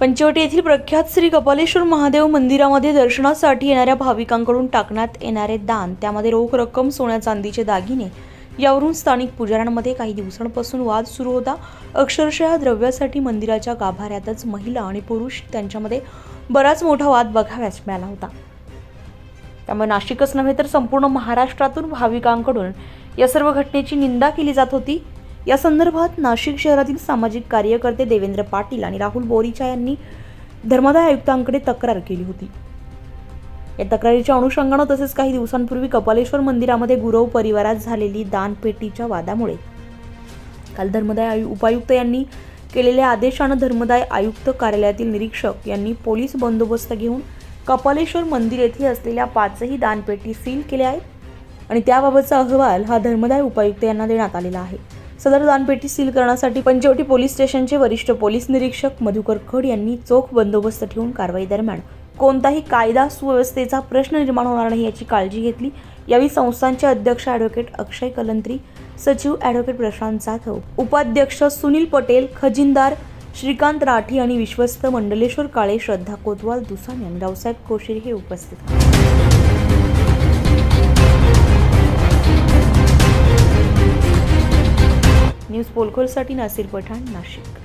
पंचवटी येथील प्रख्यात श्री कपालेश्वर महादेव मंदिरामध्ये दर्शनासाठी येणाऱ्या भाविकांकडून टाकण्यात येणारे दान, त्यामध्ये रोख रक्कम, सोन्या चांदीचे दागिने यावरून स्थानिक पुजाऱ्यांमध्ये काही दिवसांपासून वाद सुरू होता। अक्षरशः द्रव्यासाठी मंदिराच्या गाभाऱ्यातच महिला आणि पुरुष त्यांच्यामध्ये बराच मोठा वाद बघावयास मिळाला होता। त्यामुळे नाशिकच नव्हे तर संपूर्ण महाराष्ट्रातून भाविकांकडून या सर्व घटनेची निंदा केली जात होती। या संदर्भात नाशिक शहरातील सामाजिक कार्यकर्ते देवेंद्र पाटील आणि राहुल बोरीचा यांनी धर्मादाय आयुक्तांकडे तक्रार केली होती। या तक्रारीच्या अनुषंगाने तसेच काही दिवसांपूर्वी कपालेश्वर मंदिरामध्ये गुरव परिवारात झालेली दानपेटीच्या वादामुळे काल धर्मादाय उपायुक्त यांनी केलेल्या आदेशाने धर्मादाय आयुक्त कार्यालयातील निरीक्षक यांनी पोलीस बंदोबस्त घेऊन कपालेश्वर मंदिर येथे असलेल्या 5ही दानपेटी सील केल्या आहेत आणि त्याबाबतचा अहवाल हा धर्मादाय उपायुक्त यांना देण्यात आलेला आहे। सदर दानपेटी सील करण्यासाठी पंचवटी पोलीस स्टेशनचे वरिष्ठ पोलीस निरीक्षक मधुकर खड यांनी चोख बंदोबस्त ठेवून कारवाई दरम्यान कोणताही कायदा सुव्यवस्थेचा प्रश्न निर्माण होणार नाही याची काळजी घेतली। यावेळी संस्थांचे अध्यक्ष ॲडव्होकेट अक्षय कलंत्री, सचिव ॲडव्होकेट प्रशांत जाधव, उपाध्यक्ष सुनील पटेल, खजिनदार श्रीकांत राठी आणि विश्वस्त मंडलेश्वर काळे, श्रद्धा कोतवाल, दुसाने आणि रावसाहेब कोशिर हे उपस्थित होते। न्यूज पोलखोलसाठी नासिर पठाण, नाशिक।